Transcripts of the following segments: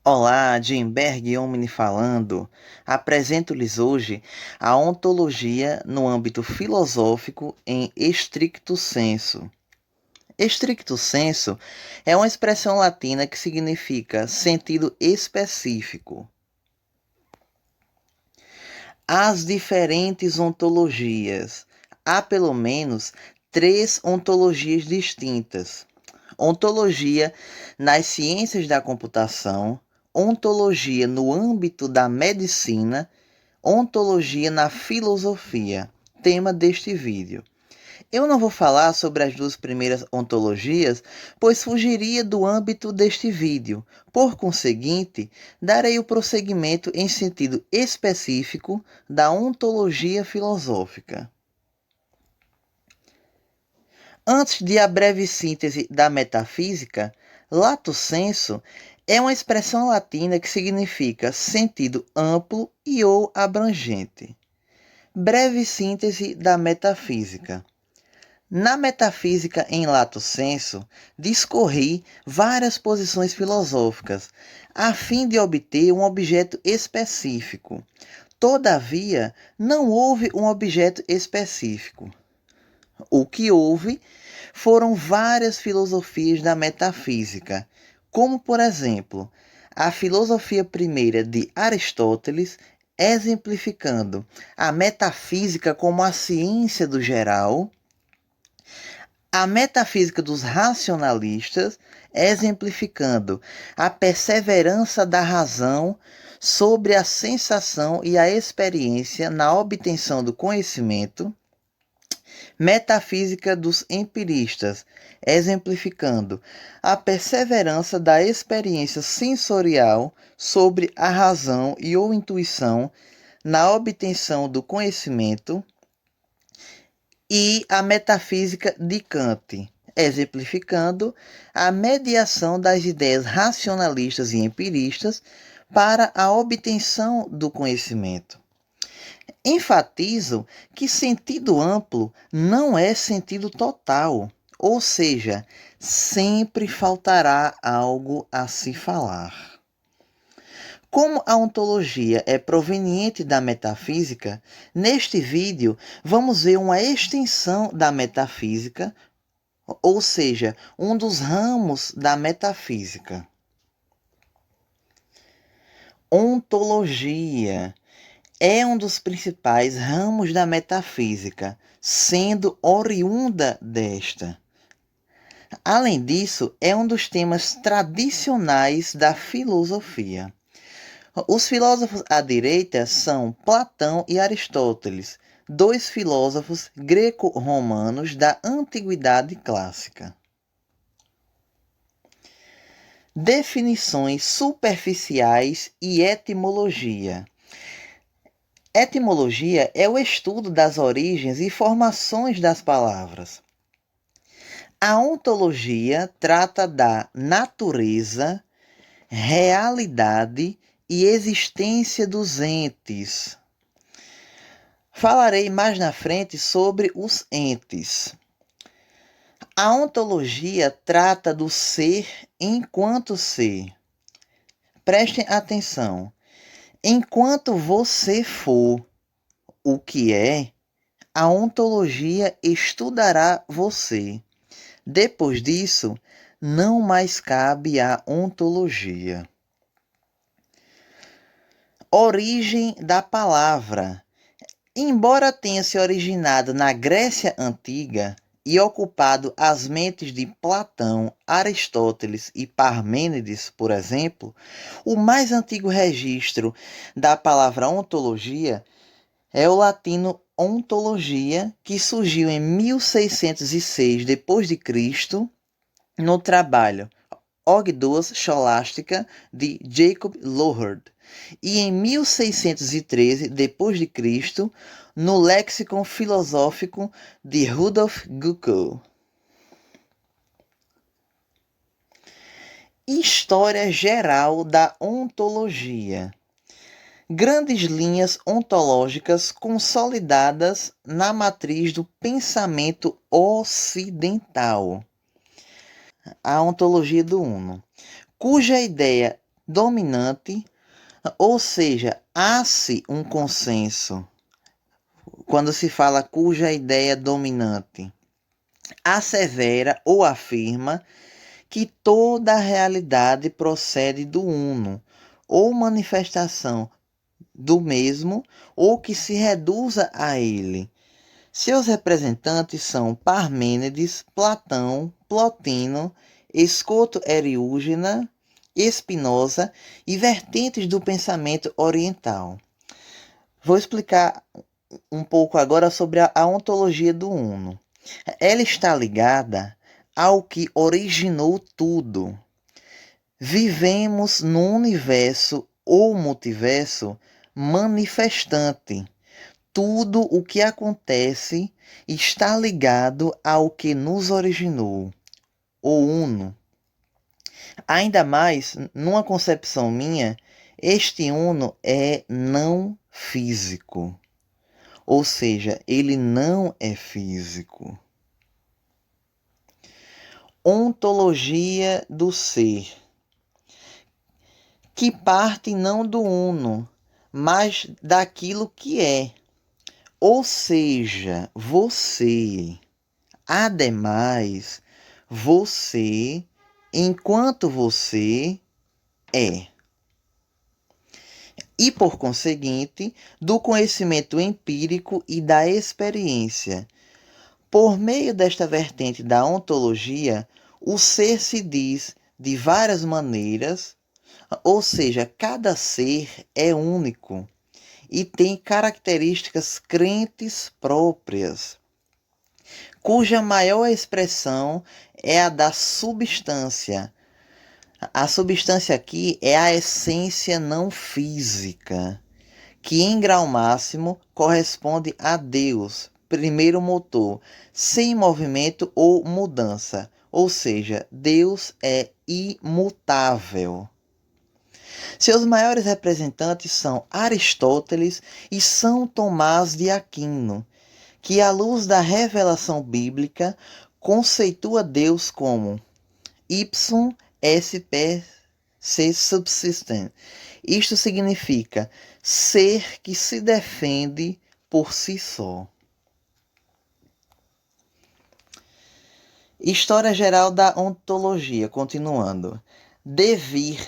Olá, Jimberg Omni falando. Apresento-lhes hoje a ontologia no âmbito filosófico em stricto sensu. Stricto sensu é uma expressão latina que significa sentido específico. As diferentes ontologias. Há pelo menos três ontologias distintas: ontologia nas ciências da computação, ontologia no âmbito da medicina, ontologia na filosofia, tema deste vídeo. Eu não vou falar sobre as duas primeiras ontologias, pois fugiria do âmbito deste vídeo. Por conseguinte, darei o prosseguimento em sentido específico da ontologia filosófica. Antes de a breve síntese da metafísica, lato sensu é uma expressão latina que significa sentido amplo e ou abrangente. Breve síntese da metafísica. Na metafísica em lato sensu, discorri várias posições filosóficas, a fim de obter um objeto específico. Todavia, não houve um objeto específico. O que houve foram várias filosofias da metafísica, como, por exemplo, a filosofia primeira de Aristóteles, exemplificando a metafísica como a ciência do geral, a metafísica dos racionalistas, exemplificando a perseverança da razão sobre a sensação e a experiência na obtenção do conhecimento, metafísica dos empiristas, exemplificando a perseverança da experiência sensorial sobre a razão e ou intuição na obtenção do conhecimento, e a metafísica de Kant, exemplificando a mediação das ideias racionalistas e empiristas para a obtenção do conhecimento. Enfatizo que sentido amplo não é sentido total, ou seja, sempre faltará algo a se falar. Como a ontologia é proveniente da metafísica, neste vídeo vamos ver uma extensão da metafísica, ou seja, um dos ramos da metafísica. Ontologia é um dos principais ramos da metafísica, sendo oriunda desta. Além disso, é um dos temas tradicionais da filosofia. Os filósofos à direita são Platão e Aristóteles, dois filósofos greco-romanos da antiguidade clássica. Definições superficiais e etimologia. Etimologia é o estudo das origens e formações das palavras. A ontologia trata da natureza, realidade e existência dos entes. Falarei mais na frente sobre os entes. A ontologia trata do ser enquanto ser. Prestem atenção. Enquanto você for o que é, a ontologia estudará você. Depois disso, não mais cabe a ontologia. Origem da palavra. Embora tenha se originado na Grécia Antiga e ocupado as mentes de Platão, Aristóteles e Parmênides, por exemplo, o mais antigo registro da palavra ontologia é o latino ontologia, que surgiu em 1606 d.C., no trabalho Ogdoas Scholastica de Jacob Loherd, e em 1613 d.C., no Lexicon Filosófico de Rudolf Guckel. História geral da ontologia. Grandes linhas ontológicas consolidadas na matriz do pensamento ocidental. A ontologia do Uno, cuja ideia dominante, ou seja, há-se um consenso quando se fala cuja ideia dominante assevera ou afirma que toda a realidade procede do uno, ou manifestação do mesmo, ou que se reduza a ele. Seus representantes são Parmênides, Platão, Plotino, Escoto Eriúgena, Spinoza e vertentes do pensamento oriental. Vou explicar um pouco agora sobre a ontologia do Uno. Ela está ligada ao que originou tudo. Vivemos num universo ou multiverso manifestante. Tudo o que acontece está ligado ao que nos originou, o Uno. Ainda mais, numa concepção minha, este Uno é não físico. Ou seja, ele não é físico. Ontologia do ser, que parte não do uno, mas daquilo que é. Ou seja, você, ademais, você, enquanto você é. E, por conseguinte, do conhecimento empírico e da experiência. Por meio desta vertente da ontologia, o ser se diz de várias maneiras, ou seja, cada ser é único e tem características crentes próprias, cuja maior expressão é a da substância. A substância aqui é a essência não física, que em grau máximo corresponde a Deus, primeiro motor, sem movimento ou mudança, ou seja, Deus é imutável. Seus maiores representantes são Aristóteles e São Tomás de Aquino, que, à luz da revelação bíblica, conceitua Deus como ipsum specie subsistent. Isto significa ser que se defende por si só. História geral da ontologia, continuando. Devir,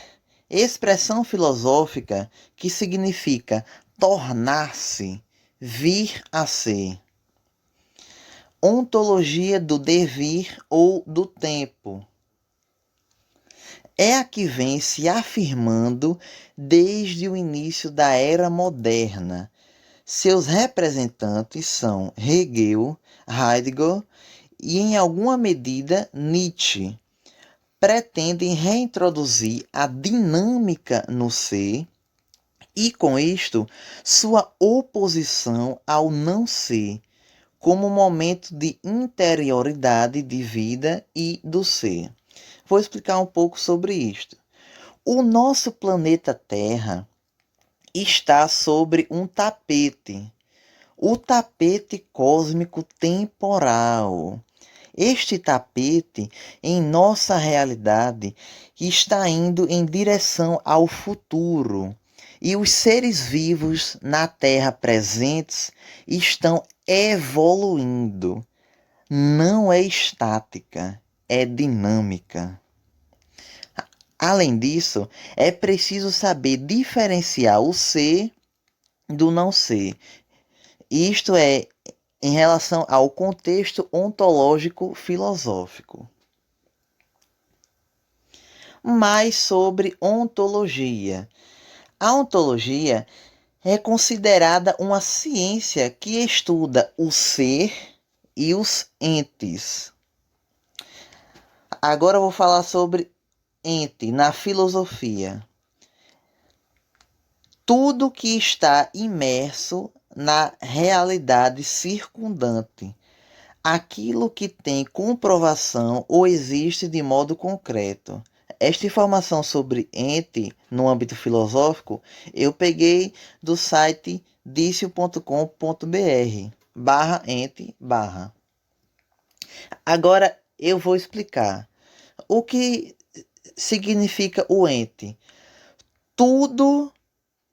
expressão filosófica que significa tornar-se, vir a ser. Ontologia do devir ou do tempo. É a que vem se afirmando desde o início da era moderna. Seus representantes são Hegel, Heidegger e, em alguma medida, Nietzsche. Pretendem reintroduzir a dinâmica no ser e, com isto, sua oposição ao não ser, como momento de interioridade de vida e do ser. Vou explicar um pouco sobre isto. O nosso planeta Terra está sobre um tapete, o tapete cósmico temporal. Este tapete, em nossa realidade, está indo em direção ao futuro. E os seres vivos na Terra presentes estão evoluindo. Não é estática, é dinâmica. Além disso, é preciso saber diferenciar o ser do não ser. Isto é, em relação ao contexto ontológico filosófico. Mais sobre ontologia. A ontologia é considerada uma ciência que estuda o ser e os entes. Agora eu vou falar sobre ente na filosofia. Tudo que está imerso na realidade circundante, aquilo que tem comprovação ou existe de modo concreto. Esta informação sobre ente no âmbito filosófico eu peguei do site dicio.com.br/ente/. Agora eu vou explicar o que significa o ente. Tudo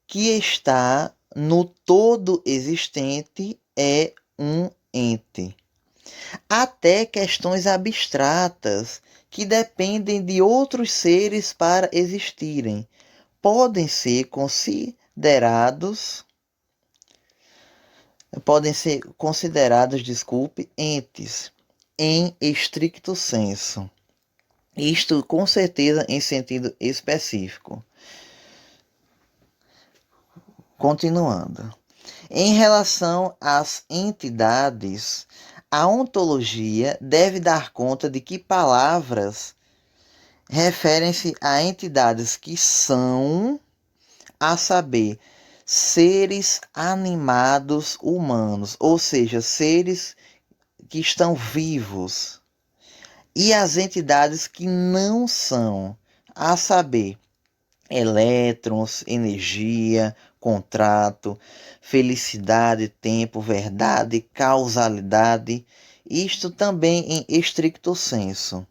que está no todo existente é um ente. Até questões abstratas que dependem de outros seres para existirem podem ser considerados, desculpe, entes em estricto senso. Isto com certeza em sentido específico. Continuando. Em relação às entidades, a ontologia deve dar conta de que palavras referem-se a entidades que são, a saber, seres animados humanos, ou seja, seres que estão vivos, e as entidades que não são, a saber, elétrons, energia, contrato, felicidade, tempo, verdade, causalidade, isto também em estricto senso.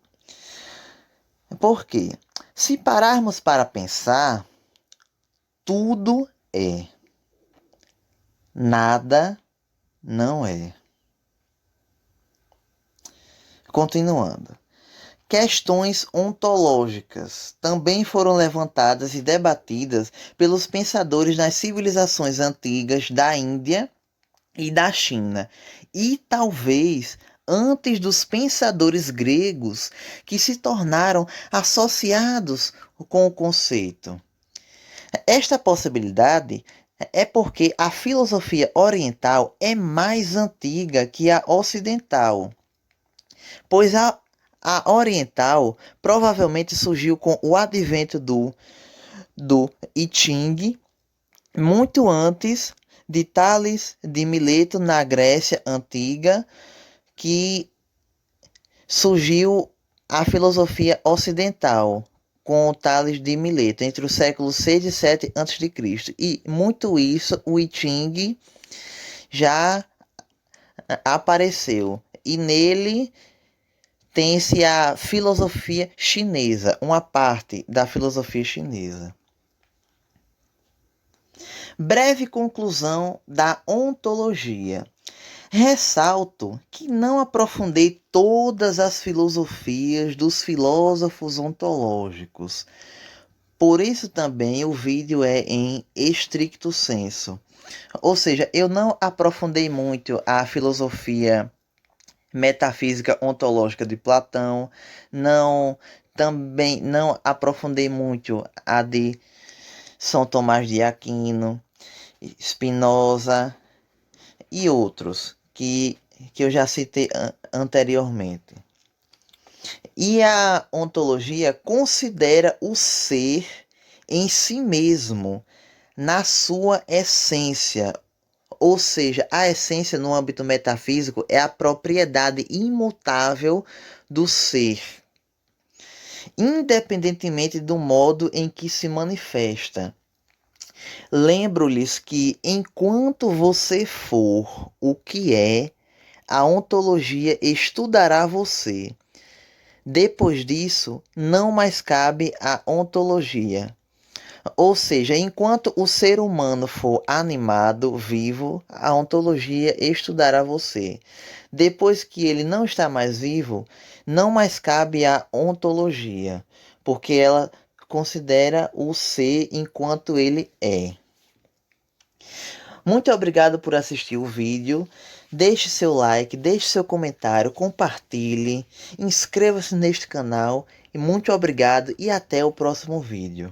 Por quê? Se pararmos para pensar, tudo é, nada não é. Continuando. Questões ontológicas também foram levantadas e debatidas pelos pensadores das civilizações antigas da Índia e da China, e talvez antes dos pensadores gregos que se tornaram associados com o conceito. Esta possibilidade é porque a filosofia oriental é mais antiga que a ocidental, pois a oriental provavelmente surgiu com o advento do I Ching, muito antes de Tales de Mileto na Grécia Antiga, que surgiu a filosofia ocidental com Tales de Mileto entre os séculos 6 e 7 a.C. E muito isso o I Ching já apareceu. E nele tem-se a filosofia chinesa, uma parte da filosofia chinesa. Breve conclusão da ontologia. Ressalto que não aprofundei todas as filosofias dos filósofos ontológicos. Por isso também o vídeo é em estricto senso. Ou seja, eu não aprofundei muito a filosofia metafísica ontológica de Platão, também não aprofundei muito a de São Tomás de Aquino, Spinoza e outros que eu já citei anteriormente. E a ontologia considera o ser em si mesmo, na sua essência. Ou seja, a essência no âmbito metafísico é a propriedade imutável do ser, independentemente do modo em que se manifesta. Lembro-lhes que, enquanto você for o que é, a ontologia estudará você. Depois disso, não mais cabe a ontologia. Ou seja, enquanto o ser humano for animado, vivo, a ontologia estudará você. Depois que ele não está mais vivo, não mais cabe a ontologia, porque ela considera o ser enquanto ele é. Muito obrigado por assistir o vídeo. Deixe seu like, deixe seu comentário, compartilhe, inscreva-se neste canal e muito obrigado e até o próximo vídeo.